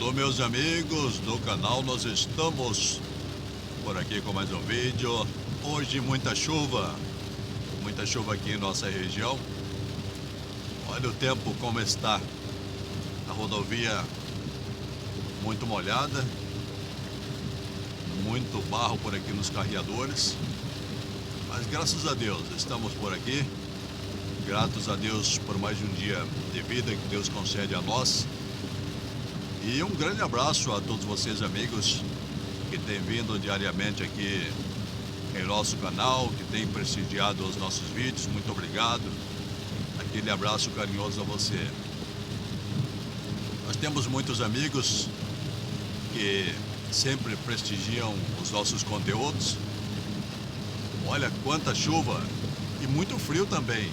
Alô, meus amigos do canal, nós estamos por aqui com mais um vídeo. Hoje muita chuva aqui em nossa região. Olha o tempo como está, a rodovia muito molhada, muito barro por aqui nos carreadores, mas graças a Deus estamos por aqui, gratos a Deus por mais um dia de vida que Deus concede a nós. E um grande abraço a todos vocês, amigos, que têm vindo diariamente aqui em nosso canal, que têm prestigiado os nossos vídeos. Muito obrigado. Aquele abraço carinhoso a você. Nós temos muitos amigos que sempre prestigiam os nossos conteúdos. Olha quanta chuva e muito frio também.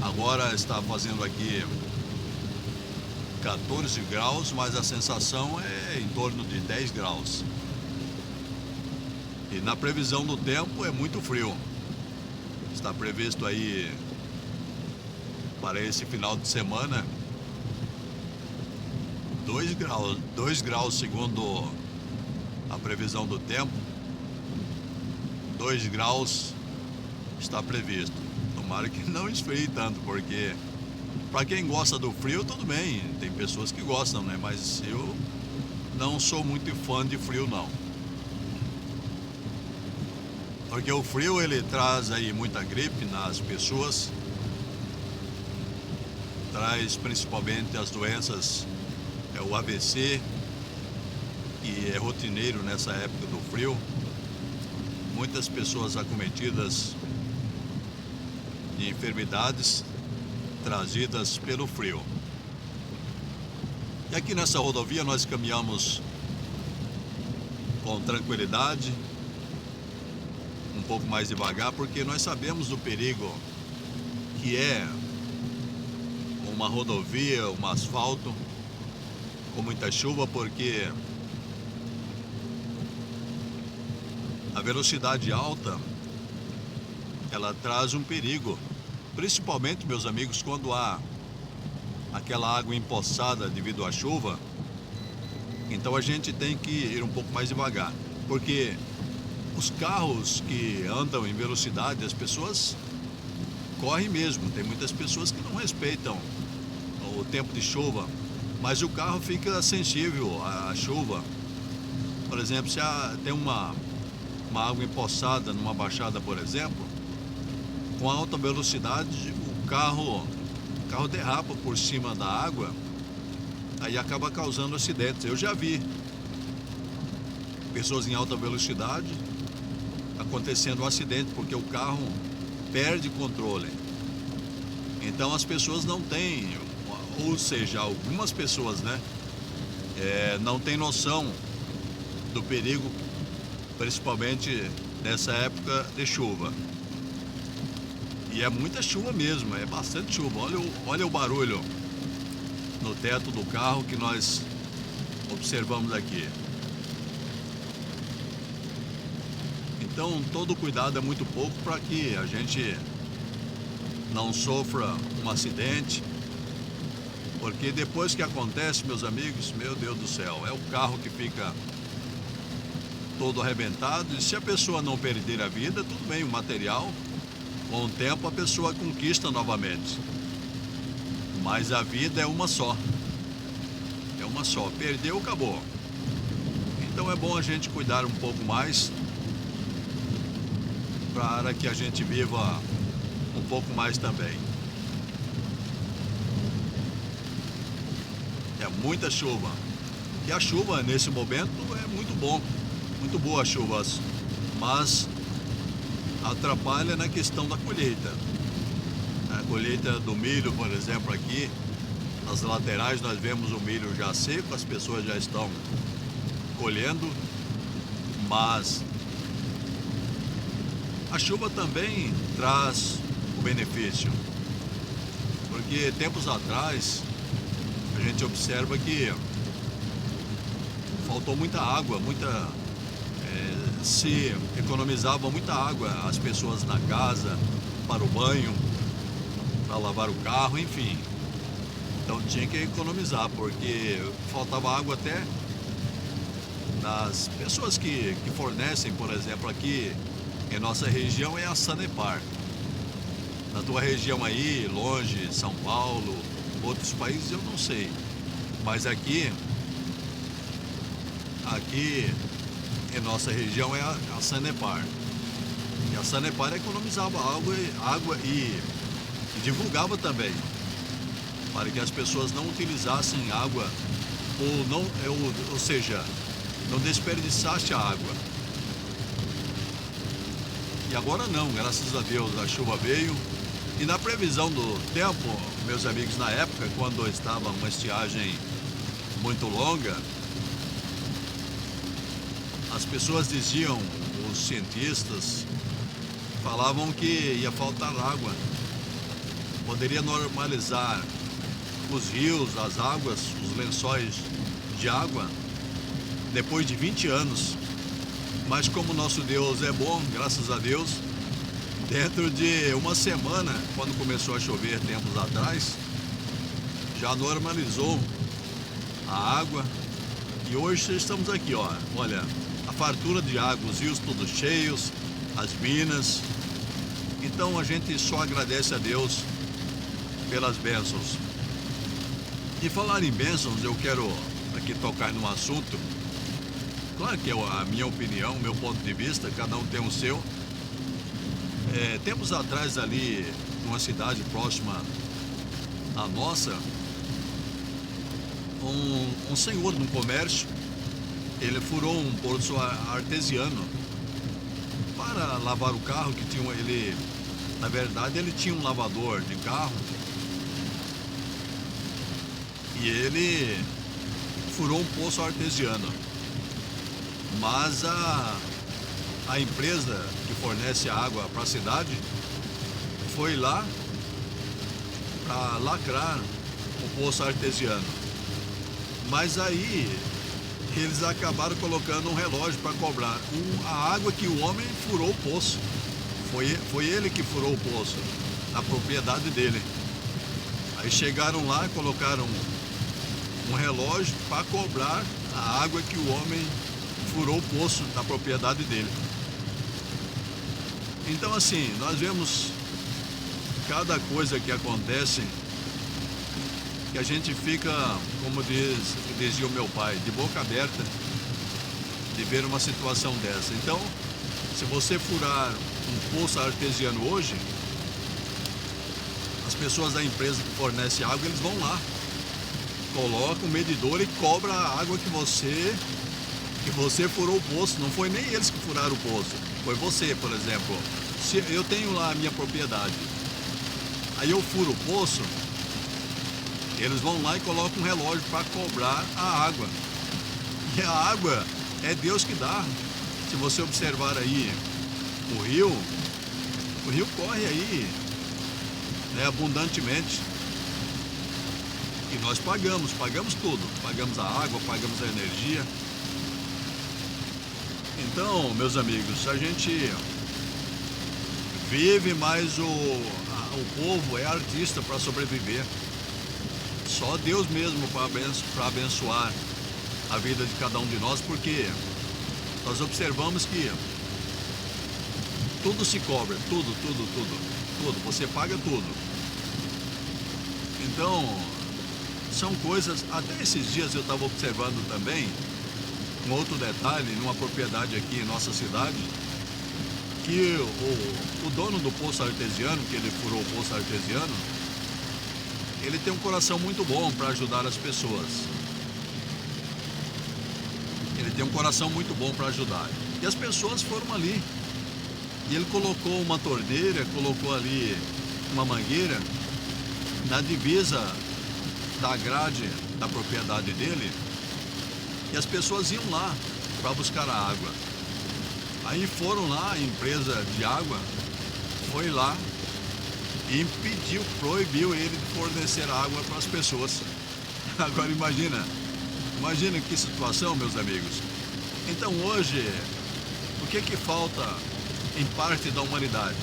Agora está fazendo aqui 14 graus, mas a sensação é em torno de 10 graus. E na previsão do tempo é muito frio. Está previsto aí para esse final de semana 2 graus segundo a previsão do tempo. 2 graus está previsto. Tomara que não esfrie tanto, porque para quem gosta do frio, tudo bem, tem pessoas que gostam, né? Mas eu não sou muito fã de frio, não. Porque o frio, ele traz aí muita gripe nas pessoas, traz principalmente as doenças, o AVC, que é rotineiro nessa época do frio. Muitas pessoas acometidas de enfermidades trazidas pelo frio. E aqui nessa rodovia nós caminhamos com tranquilidade, um pouco mais devagar, porque nós sabemos do perigo que é uma rodovia, um asfalto com muita chuva, porque a velocidade alta, ela traz um perigo. Principalmente, meus amigos, quando há aquela água empoçada devido à chuva, então a gente tem que ir um pouco mais devagar, porque os carros que andam em velocidade, as pessoas correm mesmo. Tem muitas pessoas que não respeitam o tempo de chuva, mas o carro fica sensível à chuva. Por exemplo, se tem uma água empoçada numa baixada, por exemplo, com alta velocidade, o carro derrapa por cima da água, aí acaba causando acidentes. Eu já vi pessoas em alta velocidade acontecendo um acidente porque o carro perde controle. Então as pessoas não têm, ou seja, algumas pessoas, né, não têm noção do perigo, principalmente nessa época de chuva. E é muita chuva mesmo, é bastante chuva. Olha o barulho no teto do carro que nós observamos aqui. Então, todo cuidado é muito pouco para que a gente não sofra um acidente. Porque depois que acontece, meus amigos, meu Deus do céu, é o carro que fica todo arrebentado. E se a pessoa não perder a vida, tudo bem, o material, com o tempo a pessoa conquista novamente. Mas a vida é uma só. É uma só. Perdeu, acabou. Então é bom a gente cuidar um pouco mais para que a gente viva um pouco mais também. É muita chuva. E a chuva nesse momento é muito bom. Muito boa as chuvas. Mas atrapalha na questão da colheita. A colheita do milho, por exemplo, aqui nas laterais nós vemos o milho já seco, as pessoas já estão colhendo, mas a chuva também traz o benefício, porque tempos atrás a gente observa que faltou muita água, se economizava muita água, as pessoas na casa, para o banho, para lavar o carro, enfim. Então tinha que economizar, porque faltava água até nas pessoas que fornecem, por exemplo, aqui em nossa região é a Sanepar. Na tua região aí, longe, São Paulo, outros países eu não sei. Mas aqui em nossa região é a Sanepar. E a Sanepar economizava água e divulgava também, para que as pessoas não utilizassem água ou não, ou seja, não desperdiçasse a água. E agora não, graças a Deus a chuva veio. E na previsão do tempo, meus amigos, na época, quando estava uma estiagem muito longa, as pessoas diziam, os cientistas falavam que ia faltar água. Poderia normalizar os rios, as águas, os lençóis de água depois de 20 anos. Mas como nosso Deus é bom, graças a Deus, dentro de uma semana, quando começou a chover tempos atrás, já normalizou a água. E hoje estamos aqui, ó. Olha, a fartura de água, os rios todos cheios, as minas. Então a gente só agradece a Deus pelas bênçãos. E falar em bênçãos, eu quero aqui tocar num assunto. Claro que é a minha opinião, o meu ponto de vista, cada um tem o seu. Tempos atrás ali, numa cidade próxima à nossa, um senhor de um comércio, ele furou um poço artesiano para lavar o carro, que tinha na verdade ele tinha um lavador de carro, e ele furou um poço artesiano. Mas a empresa que fornece água para a cidade foi lá para lacrar o poço artesiano. Mas aí eles acabaram colocando um relógio para cobrar a água que o homem furou o poço. Foi ele que furou o poço, na propriedade dele. Aí chegaram lá e colocaram um relógio para cobrar a água que o homem furou o poço na propriedade dele. Então assim, nós vemos cada coisa que acontece que a gente fica, como dizia o meu pai, de boca aberta de ver uma situação dessa. Então, se você furar um poço artesiano hoje, as pessoas da empresa que fornece água, eles vão lá, colocam o medidor e cobra a água que você furou o poço. Não foi nem eles que furaram o poço, foi você, por exemplo. Se eu tenho lá a minha propriedade, aí eu furo o poço, eles vão lá e colocam um relógio para cobrar a água. E a água é Deus que dá. Se você observar aí o rio corre aí, né, abundantemente. E nós pagamos tudo. Pagamos a água, pagamos a energia. Então, meus amigos, a gente vive, mas o povo é artista para sobreviver. Só Deus mesmo para abençoar a vida de cada um de nós, porque nós observamos que tudo se cobra, tudo. Você paga tudo. Então, são coisas. Até esses dias eu estava observando também um outro detalhe numa propriedade aqui em nossa cidade, que o dono do poço artesiano, que ele furou o poço artesiano, ele tem um coração muito bom para ajudar as pessoas. Ele tem um coração muito bom para ajudar. E as pessoas foram ali. E ele colocou uma torneira, colocou ali uma mangueira na divisa da grade da propriedade dele. E as pessoas iam lá para buscar a água. Aí foram lá, a empresa de água foi lá e proibiu ele de fornecer água para as pessoas. Agora imagina que situação, meus amigos. Então hoje, o que falta em parte da humanidade?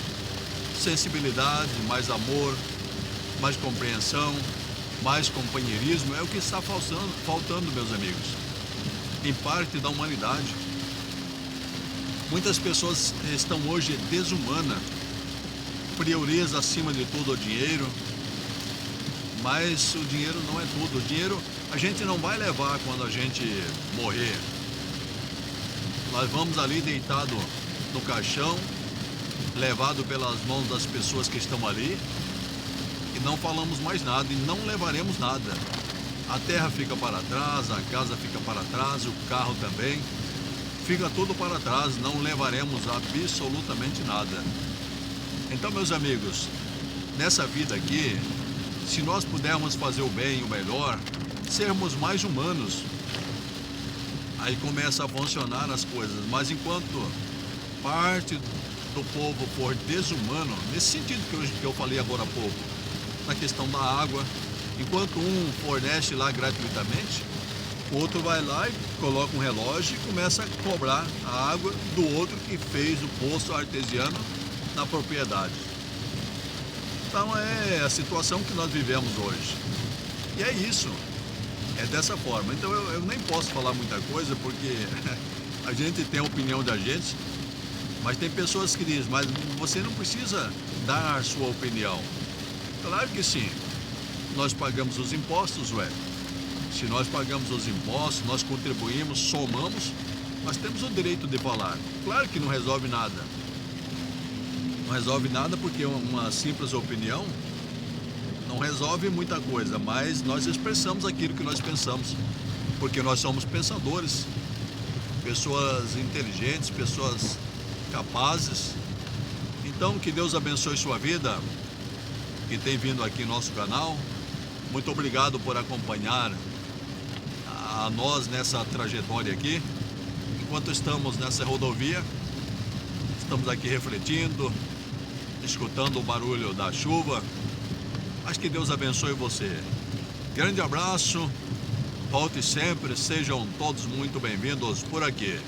Sensibilidade, mais amor, mais compreensão. mais companheirismo é o que está faltando, meus amigos, em parte da humanidade. Muitas pessoas estão hoje desumanas, priorizam acima de tudo o dinheiro, mas o dinheiro não é tudo. O dinheiro a gente não vai levar quando a gente morrer. Nós vamos ali deitado no caixão, levado pelas mãos das pessoas que estão ali, e não falamos mais nada e não levaremos nada. A terra fica para trás, a casa fica para trás, o carro também, fica tudo para trás, não levaremos absolutamente nada. Então, meus amigos, nessa vida aqui, se nós pudermos fazer o bem e o melhor, sermos mais humanos, aí começa a funcionar as coisas. Mas enquanto parte do povo for desumano, nesse sentido que eu falei agora há pouco, na questão da água, enquanto um fornece lá gratuitamente, o outro vai lá e coloca um relógio e começa a cobrar a água do outro que fez o poço artesiano na propriedade. Então é a situação que nós vivemos hoje. E é isso, é dessa forma. Então eu nem posso falar muita coisa porque a gente tem a opinião da gente, mas tem pessoas que dizem, mas você não precisa dar a sua opinião. Claro que sim, nós pagamos os impostos, ué. Se nós pagamos os impostos, nós contribuímos, somamos, nós temos o direito de falar. Claro que não resolve nada. Não resolve nada porque uma simples opinião não resolve muita coisa, mas nós expressamos aquilo que nós pensamos, porque nós somos pensadores, pessoas inteligentes, pessoas capazes. Então, que Deus abençoe sua vida, que tem vindo aqui no nosso canal. Muito obrigado por acompanhar a nós nessa trajetória aqui. Enquanto estamos nessa rodovia, estamos aqui refletindo, escutando o barulho da chuva. Mas que Deus abençoe você. Grande abraço, volte sempre, sejam todos muito bem-vindos por aqui.